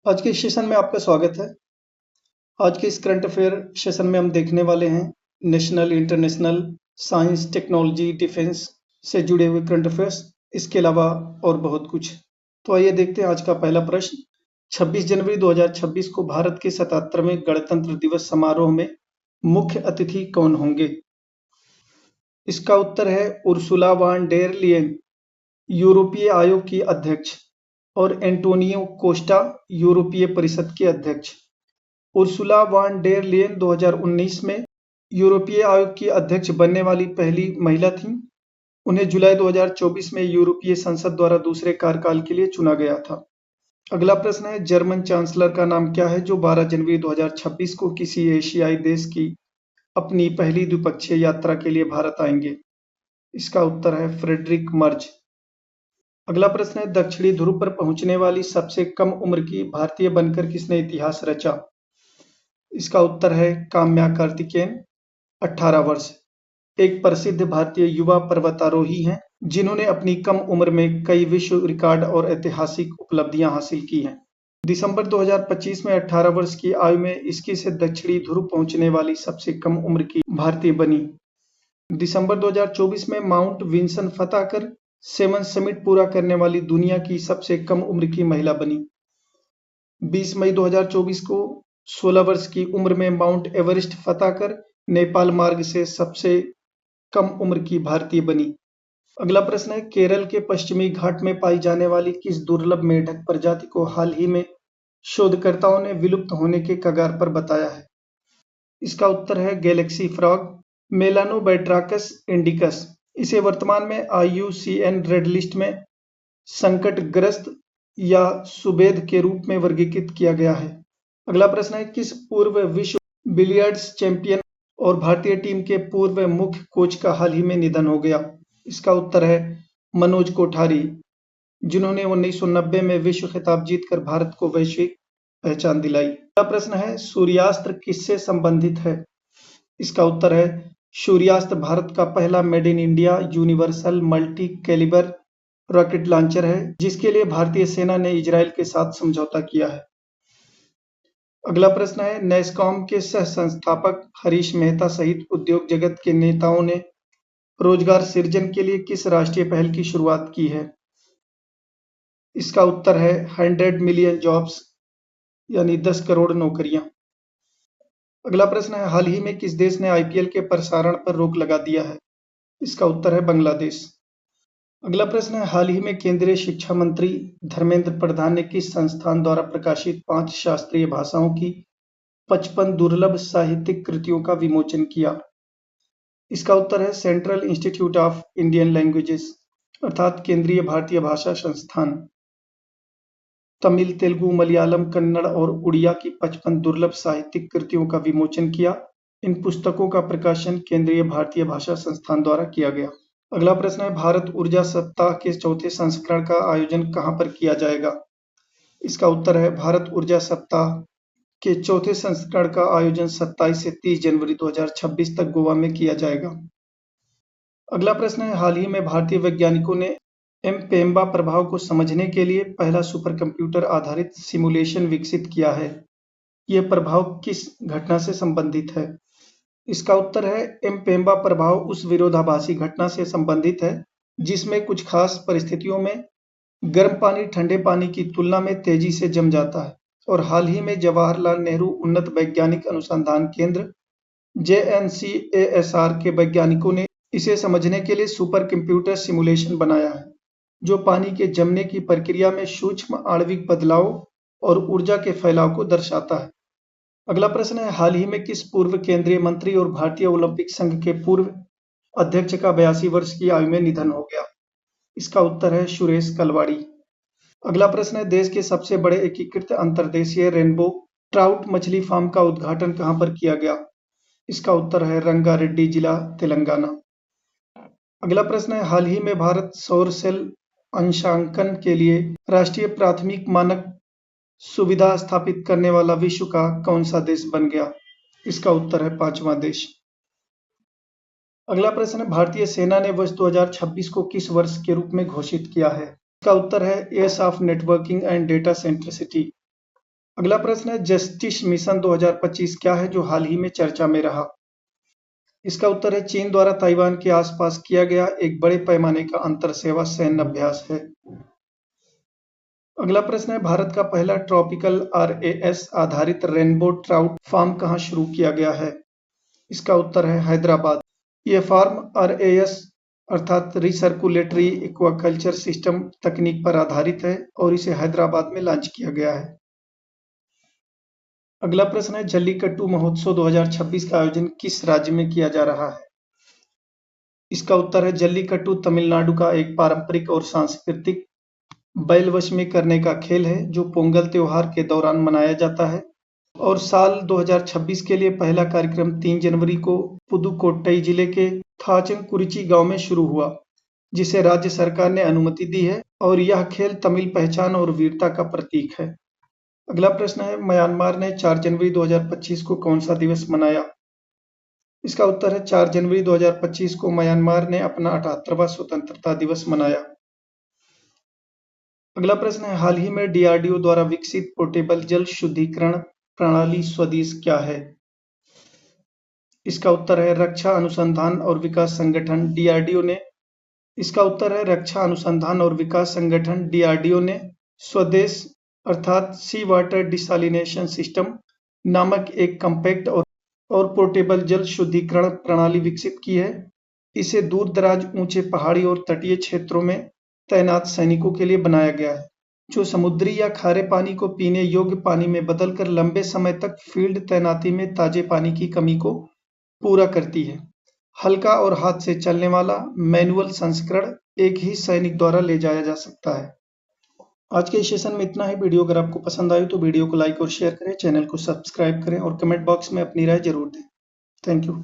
आज के सेशन में आपका स्वागत है। आज के इस करंट अफेयर सेशन में हम देखने वाले हैं national, international, science, technology, defence से जुड़े हुए करंट अफेयर्स, इसके अलावा और बहुत कुछ। तो आइए देखते हैं आज का पहला प्रश्न। 26 जनवरी 2026 को भारत के 77वें गणतंत्र दिवस समारोह में मुख्य अतिथि कौन होंगे? इसका उत्तर है उर्सुला वान डेर लियन, यूरोपीय आयोग की अध्यक्ष, और एंटोनियो कोस्टा, यूरोपीय परिषद के अध्यक्ष। उर्सुला वान डेर लियन 2019 में यूरोपीय आयोग की अध्यक्ष बनने वाली पहली महिला थीं। उन्हें जुलाई 2024 में यूरोपीय संसद द्वारा दूसरे कार्यकाल के लिए चुना गया था। अगला प्रश्न है, जर्मन चांसलर का नाम क्या है जो 12 जनवरी 2026 को किसी एशियाई देश की अपनी पहली द्विपक्षीय यात्रा के लिए भारत आएंगे? इसका उत्तर है फ्रेडरिक मर्ज। अगला प्रश्न है, दक्षिणी ध्रुव पर पहुंचने वाली सबसे कम उम्र की भारतीय बनकर किसने इतिहास रचा? इसका उत्तर है काम्या कार्तिकेयन, 18 वर्ष। एक प्रसिद्ध भारतीय युवा पर्वतारोही हैं जिन्होंने अपनी कम उम्र में कई विश्व रिकॉर्ड और ऐतिहासिक उपलब्धियां हासिल की हैं। दिसंबर 2025 में 18 वर्ष की आयु में इस्की से दक्षिणी ध्रुव पहुंचने वाली सबसे कम उम्र की भारतीय बनी। दिसंबर 2024 में माउंट विंसन फतह कर 7 समिट पूरा करने वाली दुनिया की सबसे कम उम्र की महिला बनी। 20 मई 2024 को 16 वर्ष की उम्र में माउंट एवरेस्ट फतह कर नेपाल मार्ग से सबसे कम उम्र की भारतीय बनी। अगला प्रश्न है, केरल के पश्चिमी घाट में पाई जाने वाली किस दुर्लभ मेंढक प्रजाति को हाल ही में शोधकर्ताओं ने विलुप्त होने के कगार पर बताया है? इसका उत्तर है गैलेक्सी फ्रॉग, मेलानोबैट्राकस इंडिकस। इसे वर्तमान में IUCN रेड लिस्ट में संकटग्रस्त या सुभेद के रूप में वर्गीकृत किया गया है। अगला प्रश्न है, किस पूर्व विश्व बिलियर्ड्स चैंपियन और भारतीय टीम के पूर्व मुख्य कोच का हाल ही में निधन हो गया? इसका उत्तर है मनोज कोठारी, जिन्होंने 1990 में विश्व खिताब जीतकर भारत को वैश्विक पहचान दिलाई। अगला प्रश्न है, सूर्यास्त्र किससे संबंधित है? इसका उत्तर है सूर्यास्त्र भारत का पहला made in India universal multi calibre rocket launcher है, जिसके लिए भारतीय सेना ने इजरायल के साथ समझौता किया है। अगला प्रश्न है, नैस्कॉम के सह संस्थापक हरीश मेहता सहित उद्योग जगत के नेताओं ने रोजगार सृजन के लिए किस राष्ट्रीय पहल की शुरुआत की है? इसका उत्तर है 100 मिलियन जॉब्स, यानी 10 करोड़ नौकरियां। अगला प्रश्न है, हाल ही में किस देश ने IPL के प्रसारण पर रोक लगा दिया है? इसका उत्तर है बांग्लादेश। अगला प्रश्न है, हाल ही में केंद्रीय शिक्षा मंत्री धर्मेंद्र प्रधान ने किस संस्थान द्वारा प्रकाशित 5 शास्त्रीय भाषाओं की 55 दुर्लभ साहित्यिक कृतियों का विमोचन किया? इसका उत्तर है central institute of Indian languages, अर्थात केंद्रीय भारतीय भाषा संस्थान। तमिल, तेलुगु, मलयालम, कन्नड़ और उड़िया की 55 दुर्लभ साहित्यिक कृतियों का विमोचन किया। इन पुस्तकों का प्रकाशन केंद्रीय भारतीय भाषा संस्थान द्वारा किया गया। अगला प्रश्न है, भारत ऊर्जा सप्ताह के चौथे संस्करण का आयोजन कहां पर किया जाएगा? इसका उत्तर है भारत ऊर्जा सप्ताह के चौथे संस्करण का आयोजन 27 से 30 जनवरी 2026 तक गोवा में किया जाएगा। अगला प्रश्न है, हाल ही में भारतीय वैज्ञानिकों ने एम-पेम्बा प्रभाव को समझने के लिए पहला सुपर कंप्यूटर आधारित सिमुलेशन विकसित किया है। यह प्रभाव किस घटना से संबंधित है? इसका उत्तर है एम-पेम्बा प्रभाव उस विरोधाभासी घटना से संबंधित है जिसमें कुछ खास परिस्थितियों में गर्म पानी ठंडे पानी की तुलना में तेजी से जम जाता है, और हाल ही में जवाहरलाल नेहरू उन्नत वैज्ञानिक अनुसंधान केंद्र JNCASR के वैज्ञानिकों ने इसे समझने के लिए सुपर कंप्यूटर सिमुलेशन बनाया है, जो पानी के जमने की प्रक्रिया में सूक्ष्म आणविक बदलाव और ऊर्जा के फैलाव को दर्शाता है। अगला प्रश्न है, हाल ही में किस पूर्व केंद्रीय मंत्री और भारतीय ओलंपिक संघ के पूर्व अध्यक्ष का 82 वर्ष की आयु में निधन हो गया? इसका उत्तर है सुरेश कलवाड़ी। अगला प्रश्न है, देश के सबसे बड़े एकीकृत अंतर्देशीय रेनबो ट्राउट मछली फार्म का उद्घाटन कहां पर किया गया? इसका उत्तर है रंगारेड्डी जिला, तेलंगाना। अगला प्रश्न है, हाल ही में भारत सौर सेल अंशांकन के लिए राष्ट्रीय प्राथमिक मानक सुविधा स्थापित करने वाला विश्व का कौन सा देश बन गया? इसका उत्तर है 5वां देश। अगला प्रश्न है, भारतीय सेना ने वर्ष 2026 को किस वर्ष के रूप में घोषित किया है? इसका उत्तर है age of networking and data centricity. अगला प्रश्न है, जस्टिस मिशन 2025 क्या है जो हाल ही में चर्चा में रहा? इसका उत्तर है, चीन द्वारा ताइवान के आसपास किया गया एक बड़े पैमाने का अंतरसेवा सैन्य अभ्यास है। अगला प्रश्न है, भारत का पहला ट्रॉपिकल RAS आधारित रेनबो ट्राउट फार्म कहाँ शुरू किया गया है? इसका उत्तर है हैदराबाद। यह फार्म RAS अर्थात रिसर्कुलेटरी एक्वाकल्चर सिस्टम तकनीक पर आधारित है और इसे हैदराबाद में लॉन्च किया गया है। अगला प्रश्न है, जल्लीकट्टू महोत्सव 2026 का आयोजन किस राज्य में किया जा रहा है? इसका उत्तर है, जल्लीकट्टू तमिलनाडु का एक पारंपरिक और सांस्कृतिक बैल वश में करने का खेल है जो पोंगल त्योहार के दौरान मनाया जाता है और साल 2026 के लिए पहला कार्यक्रम 3 जनवरी को पुदुकोट्टई जिले के थाचनकुरिची गांव में शुरू हुआ, जिसे राज्य सरकार ने अनुमति दी है और यह खेल तमिल पहचान और वीरता का प्रतीक है। अगला प्रश्न है, म्यांमार ने 4 जनवरी 2025 को कौन सा दिवस मनाया? इसका उत्तर है, 4 जनवरी 2025 को म्यांमार ने अपना 78वां स्वतंत्रता दिवस मनाया। अगला प्रश्न है, हाल ही में DRDO द्वारा विकसित पोर्टेबल जल शुद्धिकरण प्रणाली स्वदेश क्या है? इसका उत्तर है, रक्षा अनुसंधान और विकास संगठन DRDO ने इसका उत्तर है, रक्षा अनुसंधान और विकास संगठन DRDO ने स्वदेश अर्थात सी वाटर डिसैलिनेशन सिस्टम नामक एक कॉम्पैक्ट और पोर्टेबल जल शुद्धिकरण प्रणाली विकसित की है। इसे दूर दराज, ऊंचे पहाड़ी और तटीय क्षेत्रों में तैनात सैनिकों के लिए बनाया गया है, जो समुद्री या खारे पानी को पीने योग्य पानी में बदलकर लंबे समय तक फील्ड तैनाती में ताजे पानी की कमी को पूरा करती है। हल्का और हाथ से चलने वाला मैनुअल संस्करण एक ही सैनिक द्वारा ले जाया जा सकता है। आज के सेशन में इतना ही। वीडियो अगर आपको पसंद आई तो वीडियो को लाइक और शेयर करें, चैनल को सब्सक्राइब करें और कमेंट बॉक्स में अपनी राय जरूर दें। Thank you.